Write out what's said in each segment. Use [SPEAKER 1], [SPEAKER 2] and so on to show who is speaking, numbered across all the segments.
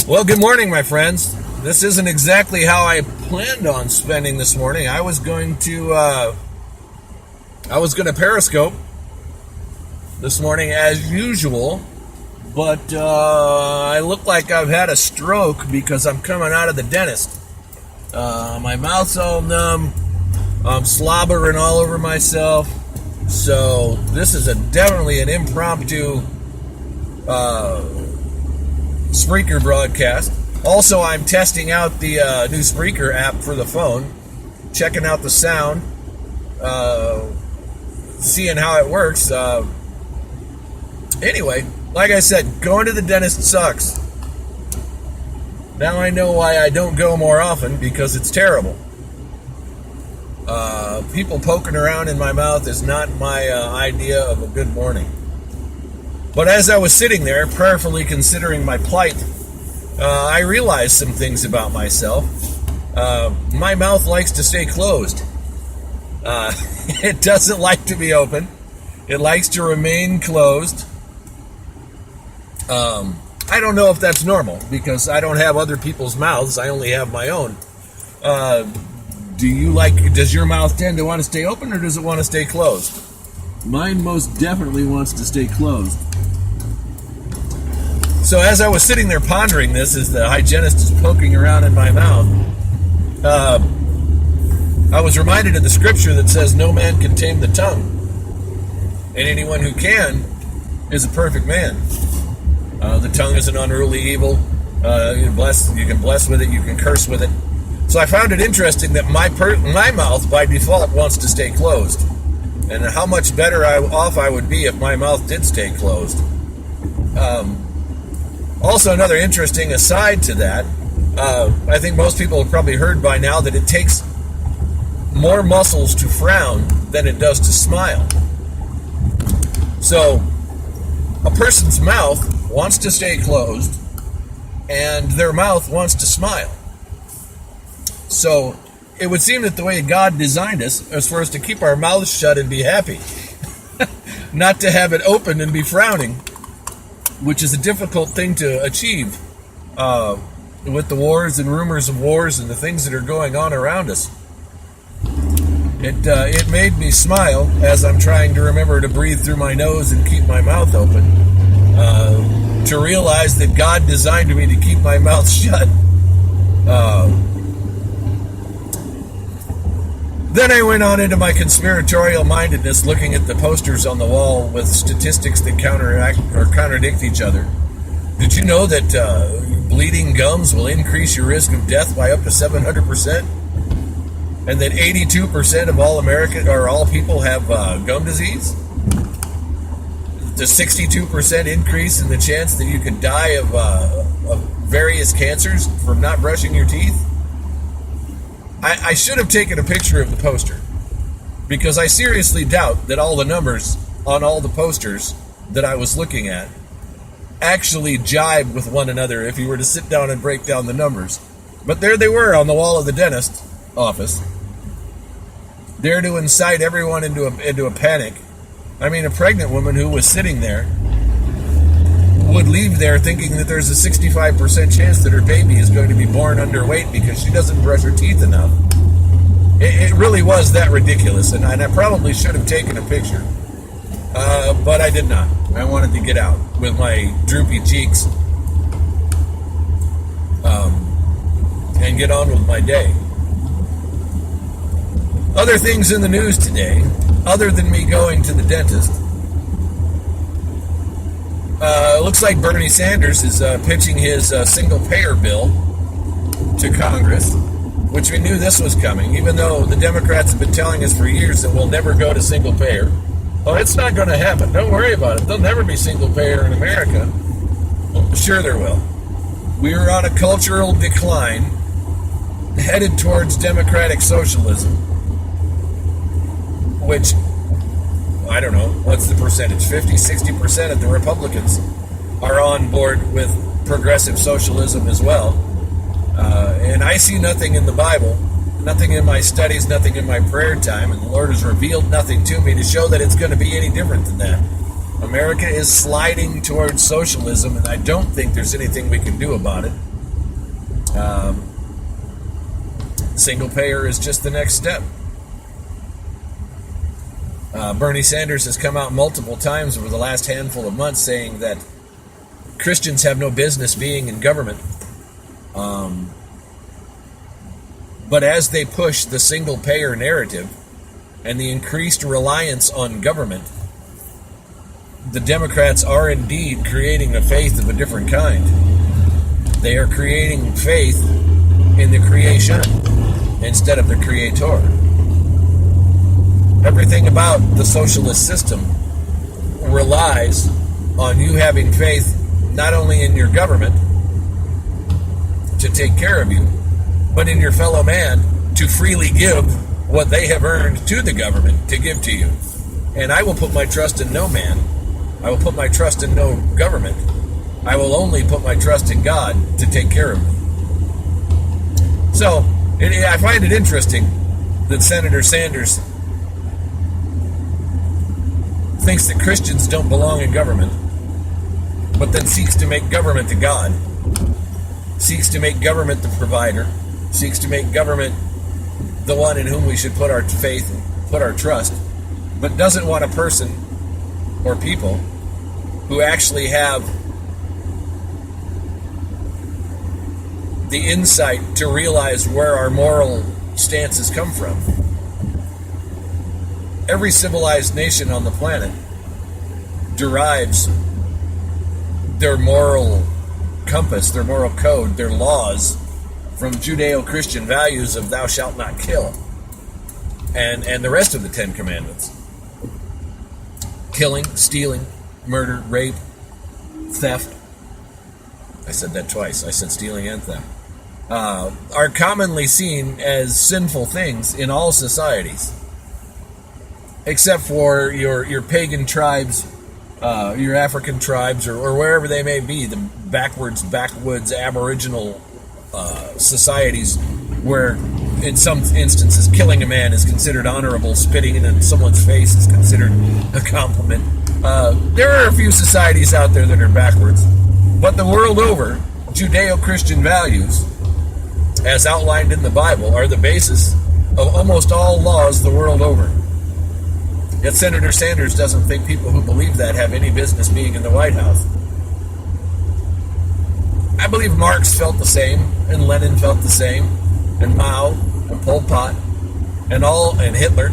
[SPEAKER 1] Well, good morning, my friends. This isn't exactly how I planned on spending this morning. I was going to Periscope this morning as usual, but I look like I've had a stroke because I'm coming out of the dentist. My mouth's all numb. I'm slobbering all over myself. So this is definitely an impromptu Spreaker broadcast. Also, I'm testing out the new Spreaker app for the phone, checking out the sound, seeing how it works. Anyway, like I said, going to the dentist sucks. Now I know why I don't go more often, because it's terrible. People poking around in my mouth is not my idea of a good morning. But as I was sitting there, prayerfully considering my plight, I realized some things about myself. My mouth likes to stay closed. It doesn't like to be open. It likes to remain closed. I don't know if that's normal, because I don't have other people's mouths. I only have my own. Does your mouth tend to want to stay open, or does it want to stay closed? Mine most definitely wants to stay closed. So as I was sitting there pondering this, as the hygienist is poking around in my mouth, I was reminded of the scripture that says, "No man can tame the tongue, and anyone who can is a perfect man." The tongue is an unruly evil. You can bless with it, you can curse with it. So I found it interesting that my mouth, by default, wants to stay closed. And how much better off I would be if my mouth did stay closed. Also, another interesting aside to that, I think most people have probably heard by now that it takes more muscles to frown than it does to smile. So, a person's mouth wants to stay closed, and their mouth wants to smile. So, it would seem that the way God designed us is for us to keep our mouths shut and be happy, not to have it open and be frowning, which is a difficult thing to achieve with the wars and rumors of wars and the things that are going on around us. It made me smile as I'm trying to remember to breathe through my nose and keep my mouth open, to realize that God designed me to keep my mouth shut. Then I went on into my conspiratorial mindedness, looking at the posters on the wall with statistics that counteract or contradict each other. Did you know that bleeding gums will increase your risk of death by up to 700%? And that 82% of all people have gum disease? The 62% increase in the chance that you could die of various cancers from not brushing your teeth? I should have taken a picture of the poster, because I seriously doubt that all the numbers on all the posters that I was looking at actually jibe with one another if you were to sit down and break down the numbers. But there they were on the wall of the dentist office, there to incite everyone into a panic. I mean, a pregnant woman who was sitting there would leave there thinking that there's a 65% chance that her baby is going to be born underweight because she doesn't brush her teeth enough. It really was that ridiculous, and I probably should have taken a picture. But I did not. I wanted to get out with my droopy cheeks and get on with my day. Other things in the news today, other than me going to the dentist, it looks like Bernie Sanders is pitching his single-payer bill to Congress, which we knew this was coming, even though the Democrats have been telling us for years that we'll never go to single-payer. Well, it's not going to happen. Don't worry about it. There'll never be single-payer in America. Well, sure there will. We are on a cultural decline, headed towards democratic socialism, which, I don't know, what's the percentage? 50, 60% of the Republicans are on board with progressive socialism as well. And I see nothing in the Bible, nothing in my studies, nothing in my prayer time, and the Lord has revealed nothing to me to show that it's going to be any different than that. America is sliding towards socialism, and I don't think there's anything we can do about it. Single payer is just the next step. Bernie Sanders has come out multiple times over the last handful of months saying that Christians have no business being in government. But as they push the single payer narrative and the increased reliance on government, the Democrats are indeed creating a faith of a different kind. They are creating faith in the creation instead of the creator. Everything about the socialist system relies on you having faith not only in your government to take care of you, but in your fellow man to freely give what they have earned to the government to give to you. And I will put my trust in no man. I will put my trust in no government. I will only put my trust in God to take care of me. So, I find it interesting that Senator Sanders thinks that Christians don't belong in government, but then seeks to make government a god, seeks to make government the provider, seeks to make government the one in whom we should put our faith and put our trust, but doesn't want a person or people who actually have the insight to realize where our moral stances come from. Every civilized nation on the planet derives their moral compass, their moral code, their laws from Judeo-Christian values of thou shalt not kill and the rest of the Ten Commandments. Killing, stealing, murder, rape, theft. I said that twice. I said stealing and theft. Are commonly seen as sinful things in all societies, except for your pagan tribes, your African tribes, or wherever they may be, the backwoods, aboriginal societies, where in some instances killing a man is considered honorable, spitting in someone's face is considered a compliment. There are a few societies out there that are backwards, but the world over, Judeo-Christian values, as outlined in the Bible, are the basis of almost all laws the world over. Yet Senator Sanders doesn't think people who believe that have any business being in the White House. I believe Marx felt the same, and Lenin felt the same, and Mao, and Pol Pot, and Hitler,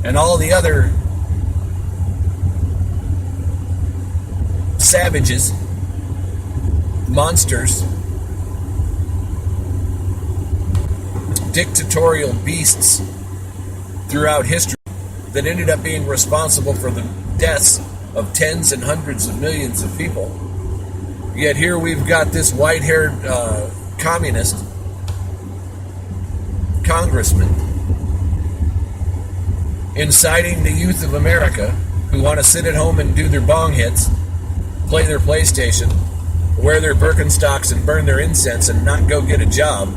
[SPEAKER 1] and all the other savages, monsters, dictatorial beasts throughout history that ended up being responsible for the deaths of tens and hundreds of millions of people. Yet here we've got this white-haired communist congressman inciting the youth of America who want to sit at home and do their bong hits, play their PlayStation, wear their Birkenstocks and burn their incense and not go get a job.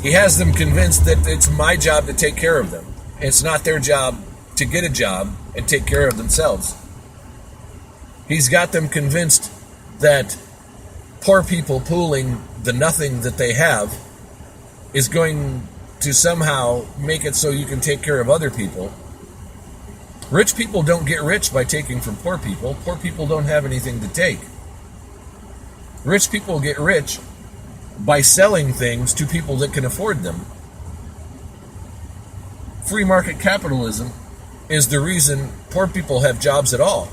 [SPEAKER 1] He has them convinced that it's my job to take care of them. It's not their job to get a job and take care of themselves. He's got them convinced that poor people pooling the nothing that they have is going to somehow make it so you can take care of other people. Rich people don't get rich by taking from poor people. Poor people don't have anything to take. Rich people get rich by selling things to people that can afford them. Free market capitalism is the reason poor people have jobs at all.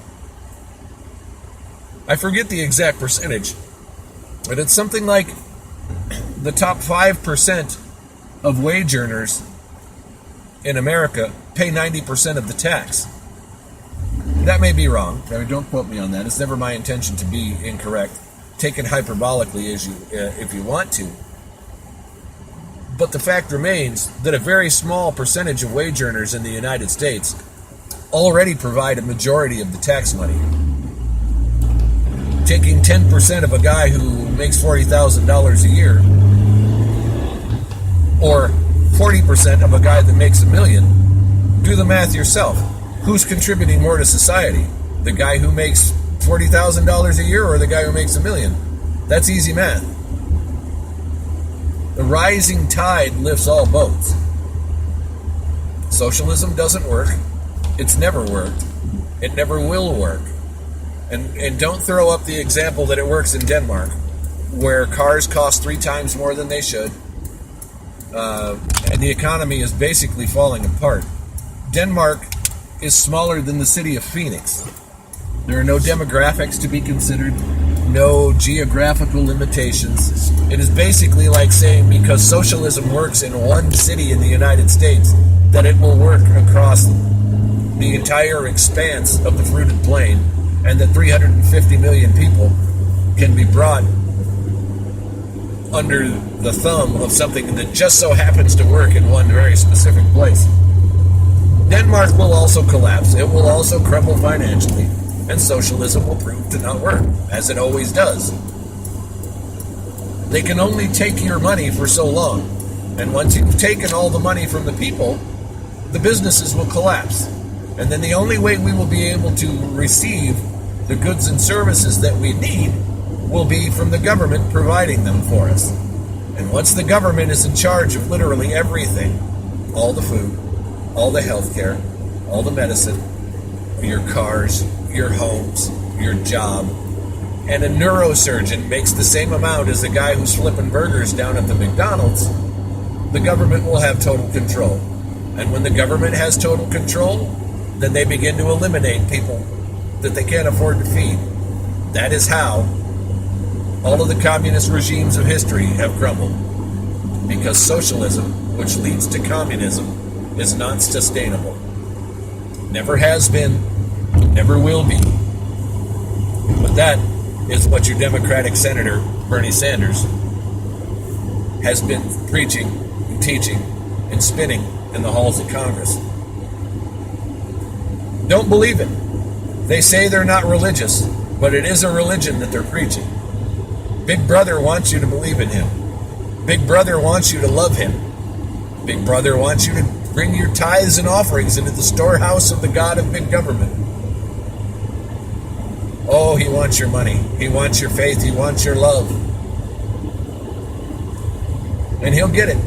[SPEAKER 1] I forget the exact percentage, but it's something like the top 5% of wage earners in America pay 90% of the tax. That may be wrong. I mean, don't quote me on that. It's never my intention to be incorrect. Take it hyperbolically as if you want to. But the fact remains that a very small percentage of wage earners in the United States already provide a majority of the tax money. Taking 10% of a guy who makes $40,000 a year, or 40% of a guy that makes $1 million, do the math yourself. Who's contributing more to society? The guy who makes $40,000 a year or the guy who makes $1 million? That's easy math. The rising tide lifts all boats. Socialism doesn't work. It's never worked. It never will work. And don't throw up the example that it works in Denmark, where cars cost 3 times more than they should, and the economy is basically falling apart. Denmark is smaller than the city of Phoenix. There are no demographics to be considered, no geographical limitations. It is basically like saying because socialism works in one city in the United States, that it will work across the entire expanse of the fruited plain, and that 350 million people can be brought under the thumb of something that just so happens to work in one very specific place. Denmark will also collapse. It will also crumble financially, and socialism will prove to not work, as it always does. They can only take your money for so long, and once you've taken all the money from the people, the businesses will collapse. And then the only way we will be able to receive the goods and services that we need will be from the government providing them for us. And once the government is in charge of literally everything, all the food, all the health care, all the medicine, your cars, your homes, your job, and a neurosurgeon makes the same amount as a guy who's flipping burgers down at the McDonald's, the government will have total control. And when the government has total control, then they begin to eliminate people that they can't afford to feed. That is how all of the communist regimes of history have crumbled. Because socialism, which leads to communism, is not sustainable. Never has been, never will be. But that is what your Democratic Senator, Bernie Sanders, has been preaching and teaching and spinning in the halls of Congress. Don't believe it. They say they're not religious, but it is a religion that they're preaching. Big Brother wants you to believe in him. Big Brother wants you to love him. Big Brother wants you to bring your tithes and offerings into the storehouse of the God of big government. Oh, he wants your money. He wants your faith. He wants your love. And he'll get it.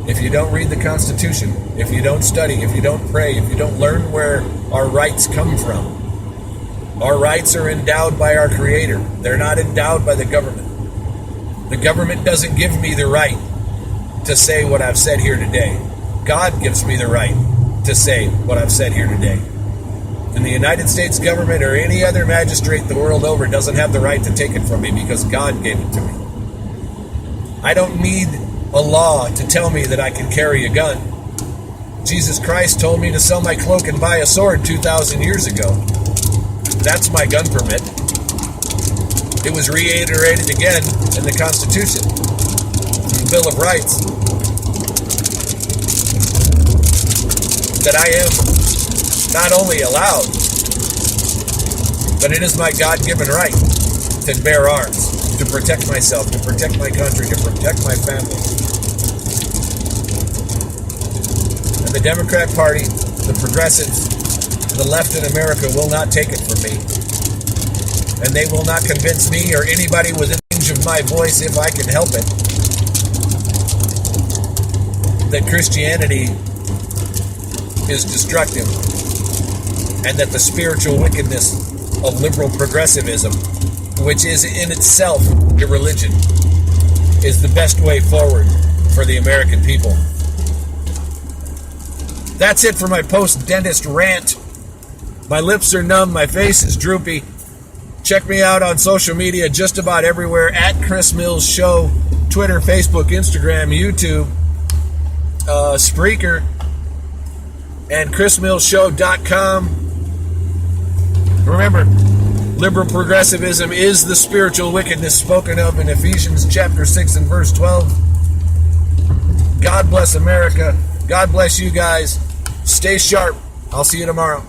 [SPEAKER 1] If you don't read the Constitution, if you don't study, if you don't pray, if you don't learn where our rights come from. Our rights are endowed by our Creator. They're not endowed by the government. The government doesn't give me the right to say what I've said here today. God gives me the right to say what I've said here today. And the United States government or any other magistrate the world over doesn't have the right to take it from me because God gave it to me. I don't need a law to tell me that I can carry a gun. Jesus Christ told me to sell my cloak and buy a sword 2,000 years ago. That's my gun permit. It was reiterated again in the Constitution, in the Bill of Rights, that I am not only allowed, but it is my God-given right to bear arms, to protect myself, to protect my country, to protect my family. And the Democrat Party, the progressives, the left in America will not take it from me. And they will not convince me or anybody within range of my voice, if I can help it, that Christianity is destructive and that the spiritual wickedness of liberal progressivism, which is in itself a religion, is the best way forward for the American people. That's it for my post-dentist rant. My lips are numb, my face is droopy. Check me out on social media just about everywhere at Chris Mills Show, Twitter, Facebook, Instagram, YouTube, Spreaker, and ChrisMillsShow.com. Remember, liberal progressivism is the spiritual wickedness spoken of in Ephesians chapter 6 and verse 12. God bless America. God bless you guys. Stay sharp. I'll see you tomorrow.